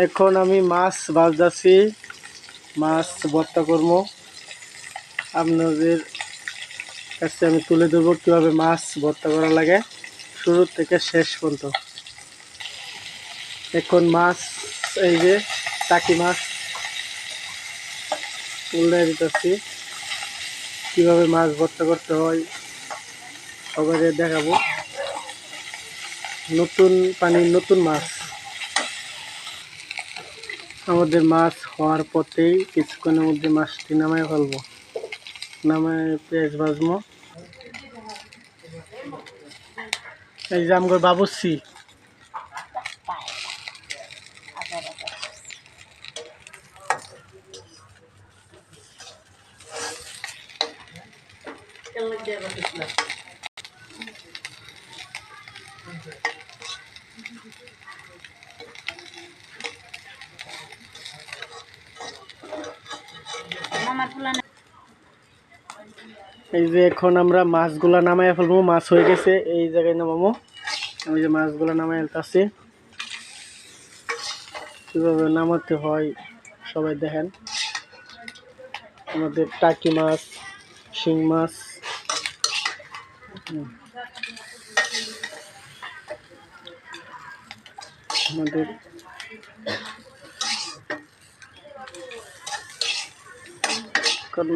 এখন আমি মাছ ভাজতেছি, মাছ ভর্তা করব। আপনাদের কাছে আমি তুলে ধরবো কীভাবে মাছ ভর্তা করা লাগে শুরু থেকে শেষ পর্যন্ত। এখন মাছ, এই যে টাকি মাছ উল্টে দিতেছি, কীভাবে মাছ ভর্তা করতে হয় সবাইকে দেখাবো। নতুন পানির নতুন মাছ। আমাদের মাছ হওয়ার পথেই কিছুক্ষণের মধ্যে মাছটি নামায় ফেলবো, নামায় পেঁয়াজ ভাজবো। এই যে আমগর বাবুর্চি, এই যে এখন আমরা মাছগুলা নামায় ফেলবো। মাছ হয়ে গেছে, এই জায়গায় নামাবো। আমি যে মাছগুলা নামায় ফেলতেছি, কীভাবে নামাতে হয় সবাই দেখেন। আমাদের টাকি মাছ, শিং মাছ, আমাদের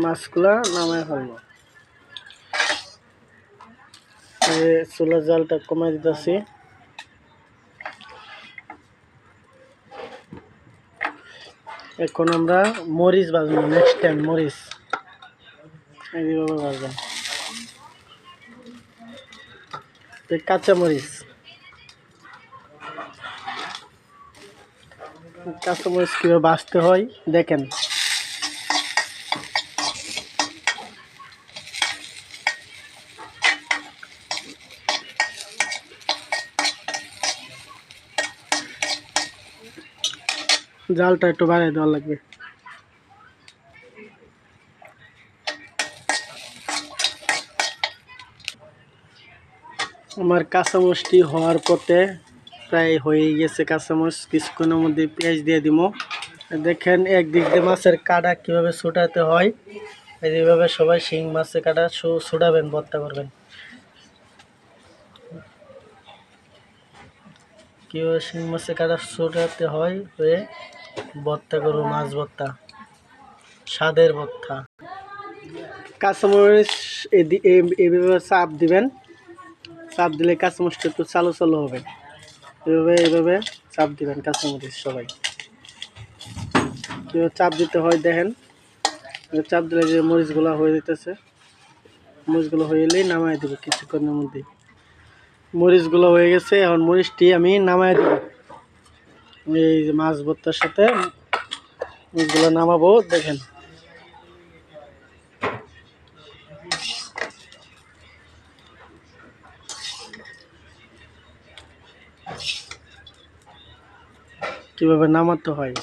মাছগুলা নামায় ফেলবো। চুলার জালটা কমাই দিতেছি। এখন আমরা মরিচ ভাজবো, নেক্সট টাইম মরিচ এইভাবে ভাজবো। কাঁচা মরিচ, কাঁচা মরিচ কীভাবে ভাজতে হয় দেখেন। জালটা একটু বাড়াই দেওয়া লাগবে। আমার কাঁচামরিচটি হওয়ার পথে প্রায় হয়ে গেছে। কাঁচামরিচ কিছুক্ষণের মধ্যে পেঁয়াজ দিয়ে দিব। দেখেন একদিক দিয়ে মাছের কাঁটা কীভাবে ছোটাতে হয়, এইভাবে সবাই শিং মাছের কাঁটা ছোটাবেন, ভর্তা করবেন। কীভাবে শিং মাছের কাঁটা ছোটাতে হয়, হয়ে ভর্তা করবো, মাছ ভর্তা, স্বাদের ভর্তা। কাঁচামরিচ এইভাবে চাপ দিবেন, চাপ দিলে কাঁচামরিচটা একটু চালু চালু হবে। এইভাবে চাপ দিবেন কাঁচামরিচ সবাই। কীভাবে চাপ দিতে হয় দেখেন। চাপ দিলে যে মরিচগুলো হয়ে যেতেছে, মরিচগুলো হয়ে এলেই নামাই দেবো কিছুক্ষণের মধ্যে। মরিচগুলো হয়ে গেছে, এখন মরিচটি আমি নামাই দেব। এই যে মাছ ভর্তার সাথে মরিচগুলো নামাবো, দেখেন। কিভাবে নামাতে হয়।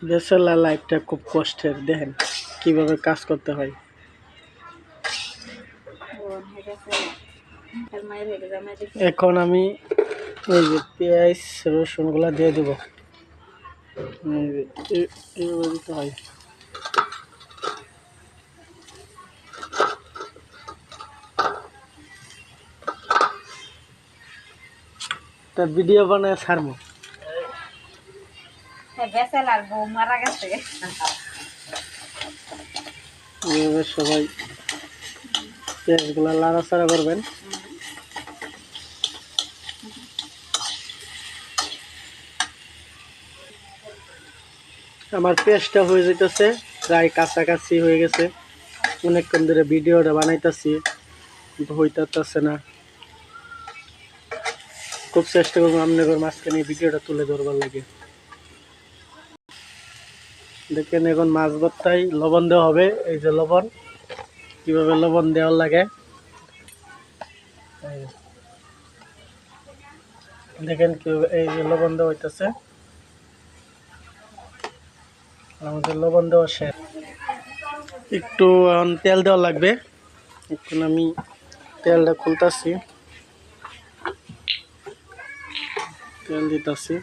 ব্যাচেলর লাইফটা খুব কষ্টের, দেখেন কিভাবে কাজ করতে হয়। এখন আমি এই যে পেঁয়াজ রসুনগুলা দিয়ে দেবো, এইভাবে দিতে হয়। তার ভিডিও বানায় ছাড়বো। এইভাবে সবাই পেঁয়াজগুলা লাড়াচাড়া করবেন। আমার পেঁয়াজটা হয়ে যেতেছে, প্রায় কাছাকাছি হয়ে গেছে। অনেকক্ষণ ধরে ভিডিওটা বানাইতেছি কিন্তু হইতেছে না। খুব চেষ্টা করবো আপনাদের মাঝখানে ভিডিওটা তুলে ধরবার লাগে। দেখেন এখন মাছ ভর্তায় লবণ দেওয়া হবে। এই যে লবণ, কিভাবে লবণ দেওয়ার লাগে দেখেন। কিভাবে এই যে লবণ দেওয়া হইতেছে, আমাদের লবণ দেওয়া শেষ। একটু এখন তেল দেওয়া লাগবে। এখন আমি তেলটা খুলতাছি, তেল দিতাছি।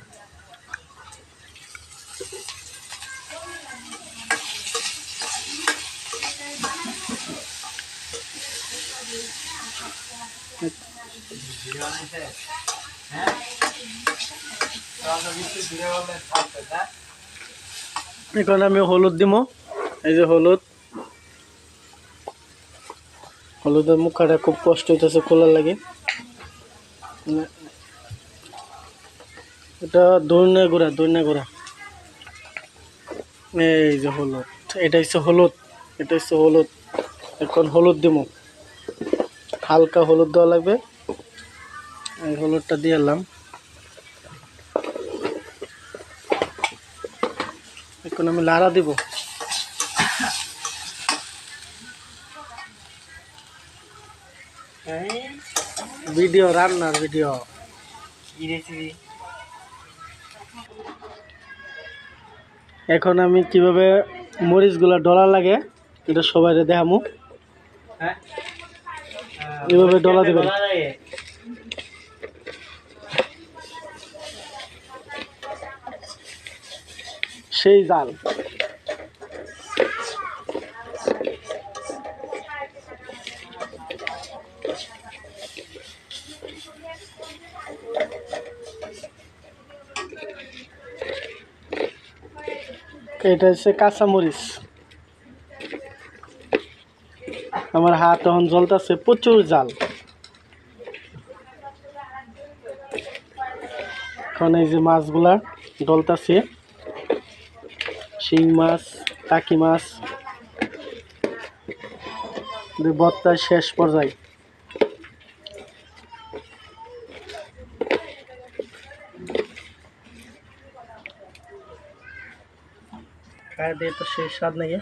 এখন আমি হলুদ দিব। এই যে হলুদ, হলুদের মুখাটা খুব কষ্ট হইতেছে খোলার লাগে। এটা ধনিয়া গুঁড়া, ধনিয়া গুঁড়া। এই যে হলুদ, এটা হচ্ছে হলুদ, এটা হচ্ছে হলুদ। এখন হলুদ দিব, হালকা হলুদ দেওয়া লাগবে। এই হলুদটা দিয়ে এলাম। এখন আমি লাড়া দিব। ভিডিও, রান্নার ভিডিও। এখন আমি কিভাবে মরিচগুলা ডলা লাগে এটা সবাই দেখামু। এভাবে ডলা দেবেন। সেই জাল, এটা হচ্ছে কাঁচামরিচ। আমার হাত তখন জ্বলতেছে, প্রচুর জাল। এখন এই যে মাছগুলা ডলতাছে, শিং মাছ, টাকি মাছ, ভর্তার শেষ পর্যায়ে। খায় দিয়ে তো সেই স্বাদ নাকি।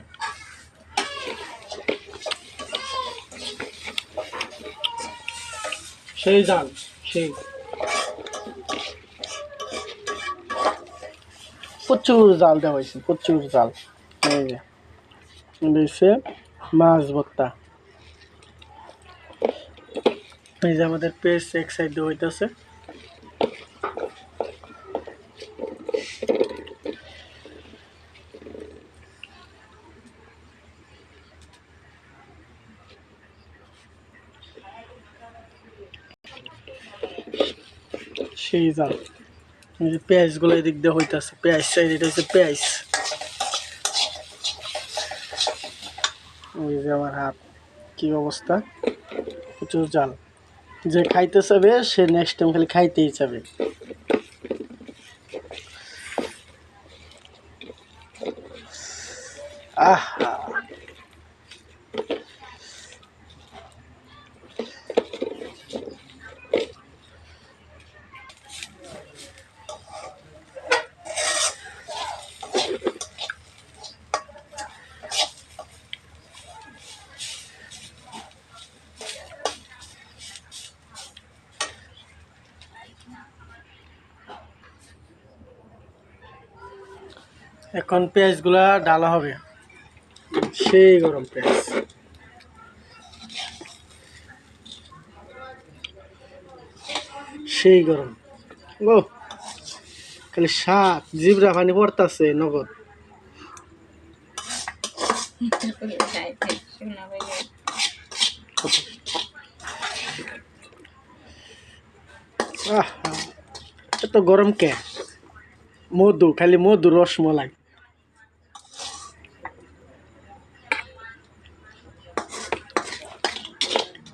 সেই জাল, সেই প্রচুর জাল দেওয়া হয়েছে, প্রচুর জাল। এই যে দিয়েছে মাছ ভর্তা। এই যে আমাদের পেস্ট এক সাইড দিয়ে হইতেছে। সেই জাল। এই যে পেঁয়াজগুলো এদিক দিয়ে হইতেছে, পেঁয়াজ সাইড, এটা হচ্ছে পেঁয়াজ। ওই যে আমার হাত, কি অবস্থা, প্রচুর জাল। যে খাইতে চাবে সে নেক্সট টাইম খালি খাইতেই চাবে। আহা, এখন পেঁয়াজগুলা ডালা হবে। সেই গরম পেঁয়াজ, সেই গরম। ও খালি শাক, জিবরা পানি পড়তাছে নগদ। আহা, এত গরম কে? মধু, খালি মধু, রসমলাই।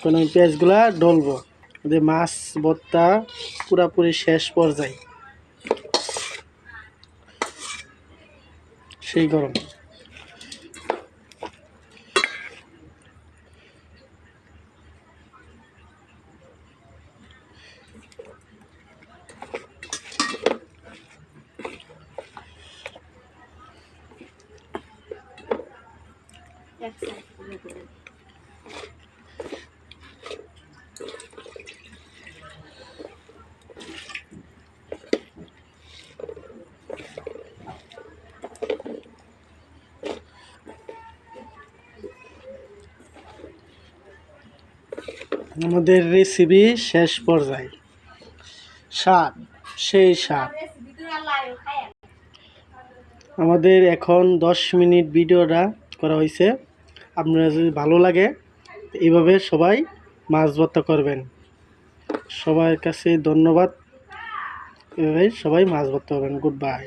এখন আমি পেঁয়াজগুলা ডলবো। যে মাছ ভর্তা পুরাপুরি শেষ পর্যায়ে। সেই গরম। আমাদের রেসিপি শেষ পর্যায়ে, স্বাদ সেই স্বাদ। আমাদের এখন 10 মিনিট ভিডিওটা করা হয়েছে। আপনারা যদি ভালো লাগে এইভাবে সবাই মাছ ভর্তা করবেন। সবার কাছে ধন্যবাদ। এভাবে সবাই মাছ ভর্তা করবেন। Good bye.